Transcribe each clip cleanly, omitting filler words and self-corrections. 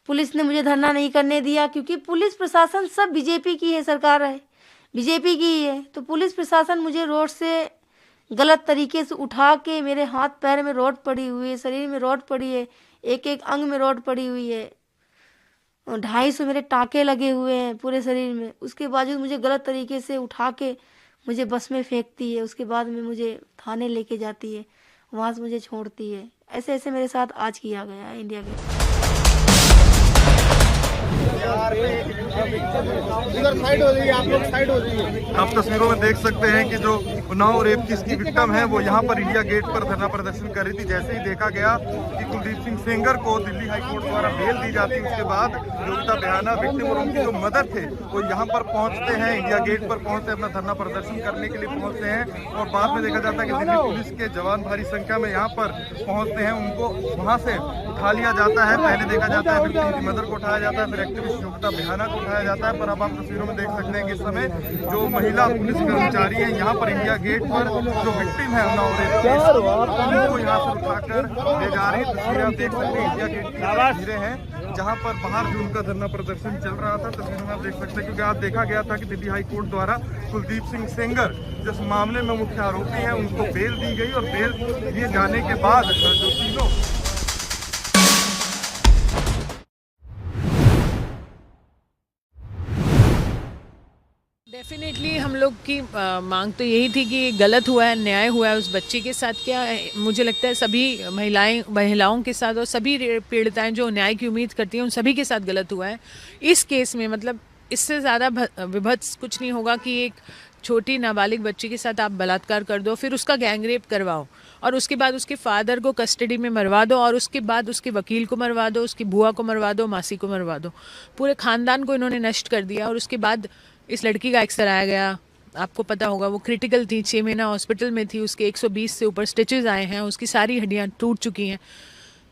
Police ने मुझे धरना नहीं करने दिया, क्योंकि पुलिस प्रशासन सब बीजेपी की है, सरकार है बीजेपी की ही है। तो पुलिस प्रशासन मुझे रोड से गलत तरीके से उठा के, मेरे हाथ पैर में रॉड पड़ी हुई है, शरीर में रॉड पड़ी है, एक एक अंग में रॉड पड़ी हुई है, 250 मेरे टाँके लगे हुए हैं पूरे शरीर में। उसके बावजूद मुझे गलत तरीके से उठा के मुझे बस में फेंकती है, उसके बाद में मुझे थाने लेके जाती है, वहाँ से मुझे छोड़ती है। ऐसे ऐसे मेरे साथ आज किया गया है इंडिया गेट। इधर साइड हो जाइए, आप लोग साइड हो जाइए। आप तस्वीरों में देख सकते हैं कि जो उन्नाव रेप केस की विक्टिम है वो यहाँ पर इंडिया गेट पर धरना प्रदर्शन कर रही थी। जैसे ही देखा गया कि कुलदीप सिंह सेंगर को दिल्ली हाई कोर्ट द्वारा बेल दी जाती, उसके बाद योगिता बेहाना विक्टिम और उनकी जो मदर थे वो यहाँ पर पहुँचते हैं, इंडिया गेट पर पहुँचते अपना धरना प्रदर्शन करने के लिए पहुँचते हैं। और बाद में देखा जाता है कि दिल्ली पुलिस के जवान भारी संख्या में यहाँ पर पहुँचते हैं, उनको वहाँ से उठा लिया जाता है। पहले देखा जाता है विक्टिम की मदर को उठाया जाता है, फिर एक्टिविस्ट योगिता बेहाना को उठाया जाता है। पर अब आप तस्वीरों में देख सकते हैं कि इस समय जो महिला पुलिस कर्मचारी है यहाँ पर इंडिया गेट पर जो विक्टिम है उन्नाव रेप केस उनको यहाँ से उठाकर ले जा रहे हैं। तस्वीरें आप देख सकते हैं इंडिया गेट की तस्वीरें हैं जहाँ पर बाहर भी उनका धरना प्रदर्शन चल रहा था। तस्वीरों में आप देख सकते हैं क्योंकि आज देखा गया था कि दिल्ली हाई कोर्ट द्वारा कुलदीप सिंह सेंगर जिस मामले में मुख्य आरोपी है उनको बेल दी गई और बेल दिए जाने के बाद जो तीनों डेफिनेटली हम लोग की मांग तो यही थी कि गलत हुआ है, न्याय हुआ है उस बच्ची के साथ। क्या मुझे लगता है सभी महिलाओं के साथ और सभी पीड़िताएं जो न्याय की उम्मीद करती हैं उन सभी के साथ गलत हुआ है इस केस में। मतलब इससे ज़्यादा विभत्स कुछ नहीं होगा कि एक छोटी नाबालिग बच्ची के साथ आप बलात्कार कर दो, फिर उसका गैंगरेप करवाओ और उसके बाद उसके फादर को कस्टडी में मरवा दो और उसके बाद उसके वकील को मरवा दो, उसकी बुआ को मरवा दो, मासी को मरवा दो, पूरे ख़ानदान को इन्होंने नष्ट कर दिया। और उसके बाद इस लड़की का एक्स कराया गया, आपको पता होगा वो क्रिटिकल थी, 6 महीना हॉस्पिटल में थी, उसके 120 से ऊपर स्टिचेस आए हैं, उसकी सारी हड्डियां टूट चुकी हैं।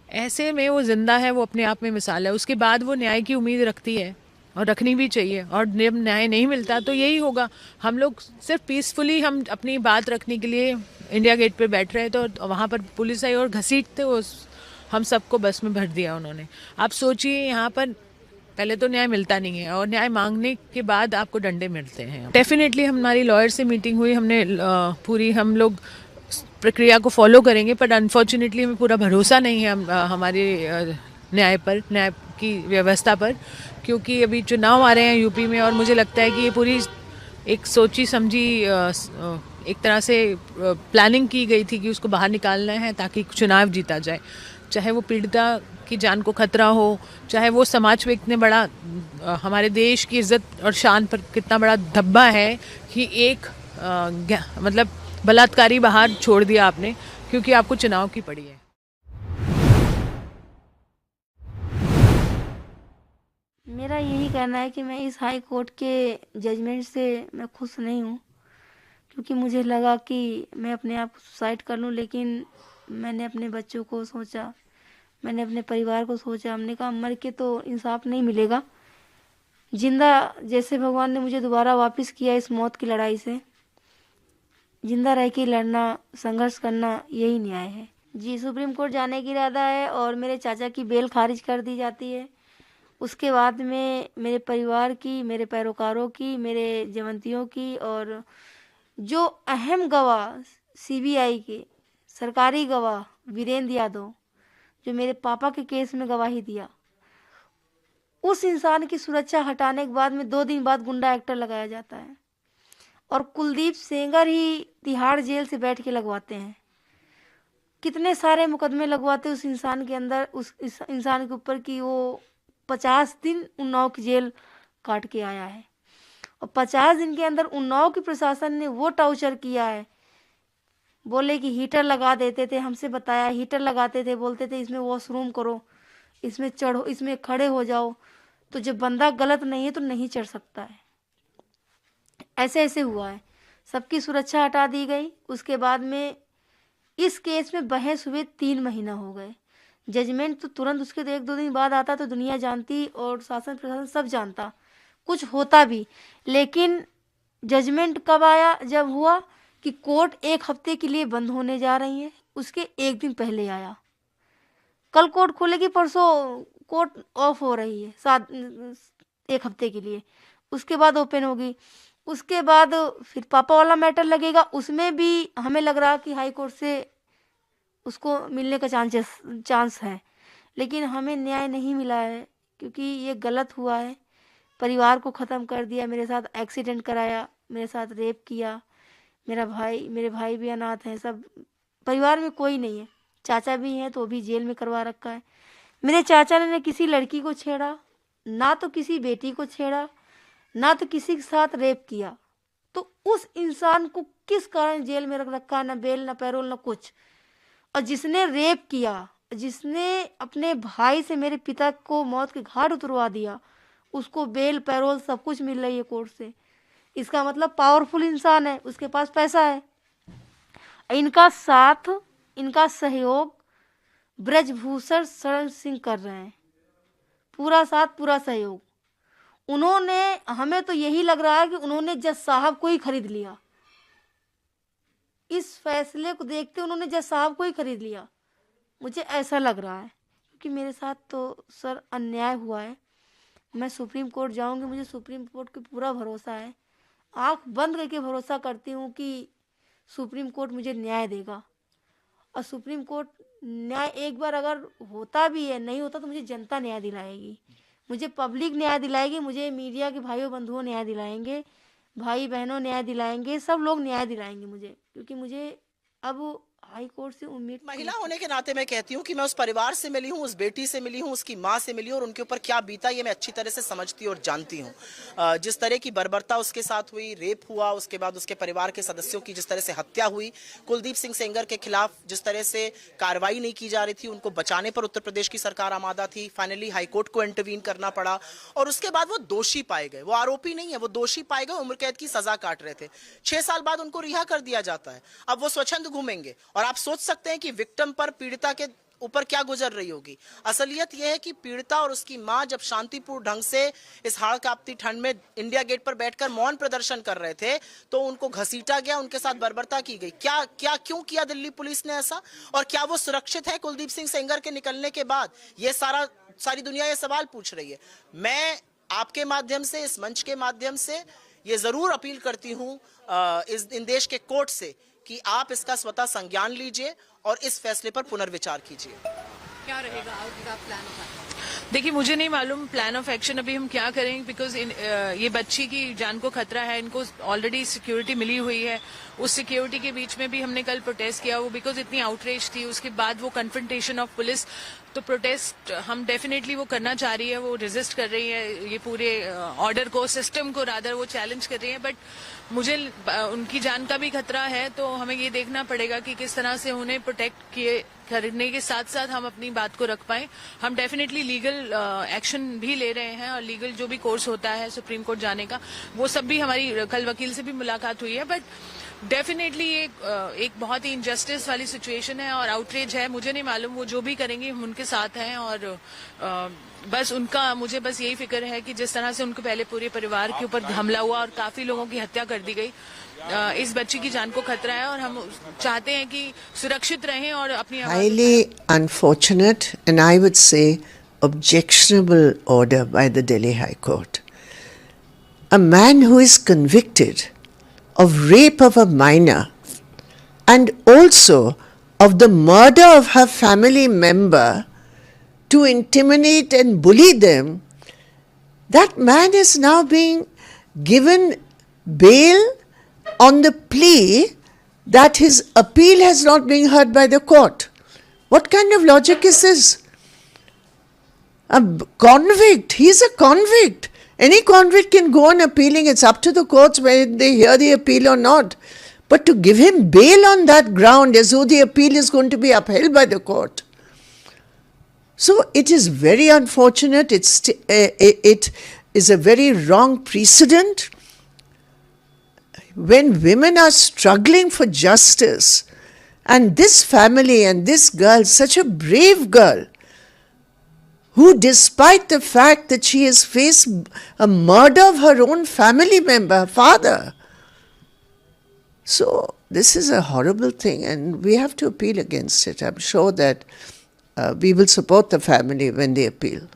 ऐसे में वो जिंदा है, वो अपने आप में मिसाल है। उसके बाद वो न्याय की उम्मीद रखती है और रखनी भी चाहिए, और जब न्याय नहीं मिलता तो यही होगा। हम लोग सिर्फ पीसफुली हम अपनी बात रखने के लिए इंडिया गेट पे बैठ रहे थे तो वहाँ पर पुलिस आई और घसीटते हम सबको बस में भर दिया उन्होंने। आप सोचिए यहाँ पर पहले तो न्याय मिलता नहीं है और न्याय मांगने के बाद आपको डंडे मिलते हैं। डेफिनेटली हमारी लॉयर से मीटिंग हुई, हमने पूरी हम लोग प्रक्रिया को फॉलो करेंगे, पर अनफॉर्चुनेटली हमें पूरा भरोसा नहीं है हमारे न्याय की व्यवस्था पर, क्योंकि अभी चुनाव आ रहे हैं यूपी में और मुझे लगता है कि ये पूरी एक सोची समझी एक तरह से प्लानिंग की गई थी कि उसको बाहर निकालना है ताकि चुनाव जीता जाए। चाहे वो पीड़िता की जान को खतरा हो, चाहे वो समाज में इतने बड़ा हमारे देश की इज्जत और शान पर कितना बड़ा धब्बा है कि एक मतलब बलात्कारी बाहर छोड़ दिया आपने क्योंकि आपको चुनाव की पड़ी है। मेरा यही कहना है कि मैं इस हाई कोर्ट के जजमेंट से मैं खुश नहीं हूँ, क्योंकि मुझे लगा कि मैं अपने आप को सुसाइड कर लूँ, लेकिन मैंने अपने बच्चों को सोचा, मैंने अपने परिवार को सोचा। हमने कहा मर के तो इंसाफ नहीं मिलेगा, जिंदा जैसे भगवान ने मुझे दोबारा वापस किया इस मौत की लड़ाई से, जिंदा रह के लड़ना, संघर्ष करना, यही न्याय है। जी, सुप्रीम कोर्ट जाने की इरादा है और मेरे चाचा की बेल खारिज कर दी जाती है। उसके बाद में मेरे परिवार की, मेरे पैरोकारों की, मेरे जयंतियों की और जो अहम गवाह सीबीआई के सरकारी गवाह वीरेंद्र यादव जो मेरे पापा के केस में गवाही दिया, उस इंसान की सुरक्षा हटाने के बाद में 2 दिन बाद गुंडा एक्टर लगाया जाता है और कुलदीप सेंगर ही तिहाड़ जेल से बैठ के लगवाते हैं। कितने सारे मुकदमे लगवाते उस इंसान के अंदर, उस इंसान के ऊपर कि वो 50 दिन उन्नाव की जेल काट के आया है और 50 दिन के अंदर उन्नाव की प्रशासन ने वो टॉर्चर किया है। बोले कि हीटर लगा देते थे, हमसे बताया हीटर लगाते थे, बोलते थे इसमें वॉशरूम करो, इसमें चढ़ो, इसमें खड़े हो जाओ। तो जब बंदा गलत नहीं है तो नहीं चढ़ सकता है। ऐसे ऐसे हुआ है, सबकी सुरक्षा हटा दी गई। उसके बाद में इस केस में बहस हुए 3 महीना हो गए। जजमेंट तो तुरंत उसके 1-2 दिन बाद आता तो दुनिया जानती और शासन प्रशासन सब जानता, कुछ होता भी। लेकिन जजमेंट कब आया? जब हुआ कि कोर्ट 1 हफ्ते के लिए बंद होने जा रही है, उसके 1 दिन पहले आया। कल कोर्ट खुलेगी, परसों कोर्ट ऑफ हो रही है 1 हफ्ते के लिए, उसके बाद ओपन होगी। उसके बाद फिर पापा वाला मैटर लगेगा, उसमें भी हमें लग रहा कि हाई कोर्ट से उसको मिलने का चांस है, लेकिन हमें न्याय नहीं मिला है क्योंकि ये गलत हुआ है। परिवार को ख़त्म कर दिया, मेरे साथ एक्सीडेंट कराया, मेरे साथ रेप किया। मेरे भाई भी अनाथ हैं, सब परिवार में कोई नहीं है। चाचा भी हैं तो वो भी जेल में करवा रखा है। मेरे चाचा ने किसी लड़की को छेड़ा, ना तो किसी बेटी को छेड़ा, ना तो किसी के साथ रेप किया। तो उस इंसान को किस कारण जेल में रख रखा, ना बेल ना पैरोल ना कुछ। और जिसने रेप किया, जिसने अपने भाई से मेरे पिता को मौत के घाट उतरवा दिया, उसको बेल पैरोल सब कुछ मिल रही है कोर्ट से। इसका मतलब पावरफुल इंसान है, उसके पास पैसा है। इनका साथ, इनका सहयोग ब्रजभूषण शरण सिंह कर रहे हैं, पूरा साथ पूरा सहयोग। उन्होंने, हमें तो यही लग रहा है कि उन्होंने जज साहब को ही खरीद लिया। इस फैसले को देखते उन्होंने जज साहब को ही खरीद लिया, मुझे ऐसा लग रहा है। क्योंकि मेरे साथ तो सर अन्याय हुआ है। मैं सुप्रीम कोर्ट जाऊंगी, मुझे सुप्रीम कोर्ट पे पूरा भरोसा है। आंख बंद करके भरोसा करती हूँ कि सुप्रीम कोर्ट मुझे न्याय देगा। और सुप्रीम कोर्ट न्याय एक बार अगर होता भी है, नहीं होता तो मुझे जनता न्याय दिलाएगी, मुझे पब्लिक न्याय दिलाएगी, मुझे मीडिया के भाइयों बंधुओं न्याय दिलाएंगे, भाई बहनों न्याय दिलाएंगे, सब लोग न्याय दिलाएंगे मुझे। क्योंकि मुझे अब हाई कोर्ट से उम्मीद, महिला होने के नाते मैं कहती हूँ कि मैं उस परिवार से मिली हूँ, उस बेटी से मिली हूँ, उसकी माँ से मिली हूँ, और उनके ऊपर क्या बीता ये मैं अच्छी तरह से समझती और जानती हूँ। जिस तरह की बर्बरता उसके साथ हुई, रेप हुआ, उसके बाद उसके परिवार के सदस्यों की जिस तरह से हत्या हुई, कुलदीप सिंह सेंगर के खिलाफ जिस तरह से कार्रवाई नहीं की जा रही थी, उनको बचाने पर उत्तर प्रदेश की सरकार आमादा थी। फाइनली हाईकोर्ट को इंटरवीन करना पड़ा और उसके बाद वो दोषी पाए गए। वो आरोपी नहीं है, वो दोषी पाए गए, उम्र कैद की सजा काट रहे थे। 6 साल बाद उनको रिहा कर दिया जाता है। अब वो स्वच्छंद घूमेंगे और आप सोच सकते हैं कि विक्टिम पर, पीड़िता के ऊपर क्या गुजर रही होगी। असलियत यह है कि पीड़िता और उसकी मां जब शांतिपूर्ण ढंग से इस हाड़ कांपती ठंड में इंडिया गेट पर बैठकर मौन प्रदर्शन कर रहे थे तो उनको घसीटा गया, उनके साथ बर्बरता की गई। क्यों किया दिल्ली पुलिस ने ऐसा, और क्या वो सुरक्षित है कुलदीप सिंह सेंगर के निकलने के बाद? ये सारी दुनिया ये सवाल पूछ रही है। मैं आपके माध्यम से, इस मंच के माध्यम से ये जरूर अपील करती हूँ इन देश के कोर्ट से कि आप इसका स्वतः संज्ञान लीजिए और इस फैसले पर पुनर्विचार कीजिए। क्या रहेगा आपका प्लान का? देखिए, मुझे नहीं मालूम प्लान ऑफ एक्शन अभी हम क्या करें, बिकॉज ये बच्ची की जान को खतरा है, इनको ऑलरेडी सिक्योरिटी मिली हुई है। उस सिक्योरिटी के बीच में भी हमने कल प्रोटेस्ट किया, वो बिकॉज इतनी आउटरीच थी। उसके बाद वो कन्फ्रंटेशन ऑफ पुलिस, तो प्रोटेस्ट हम डेफिनेटली वो करना चाह रही है, वो रेजिस्ट कर रही है ये पूरे ऑर्डर को, सिस्टम को रादर वो चैलेंज कर रही है। बट मुझे उनकी जान का भी खतरा है, तो हमें ये देखना पड़ेगा कि किस तरह से उन्हें प्रोटेक्ट करने के साथ साथ हम अपनी बात को रख पाए। हम डेफिनेटली लीगल एक्शन भी ले रहे हैं और लीगल जो भी कोर्स होता है सुप्रीम कोर्ट जाने का, वो सब भी, हमारी कल वकील से भी मुलाकात हुई है। बट डेफिनेटली एक बहुत ही इनजस्टिस वाली सिचुएशन है और आउटरीच है। मुझे नहीं मालूम, वो जो भी करेंगे हम उनके साथ हैं। और बस मुझे बस यही फिक्र है कि जिस तरह से उनके पहले पूरे परिवार के ऊपर हमला हुआ और काफी लोगों की हत्या कर दी गई, इस बच्ची की जान को खतरा है और हम चाहते हैं कि सुरक्षित रहें और अपनी highly unfortunate and I would say objectionable order by the Delhi High Court. A man who is convicted of rape of a minor and also of the murder of her family member to intimidate and bully them, that man is now being given bail on the plea that his appeal has not been heard by the court. What kind of logic is this? A convict, he's a convict. Any convict can go on appealing. It's up to the courts whether they hear the appeal or not. But to give him bail on that ground as though the appeal is going to be upheld by the court. So it is very unfortunate. It is a very wrong precedent. When women are struggling for justice, and this family and this girl, such a brave girl, who despite the fact that she has faced a murder of her own family member, her father. So this is a horrible thing and we have to appeal against it. I'm sure that we will support the family when they appeal.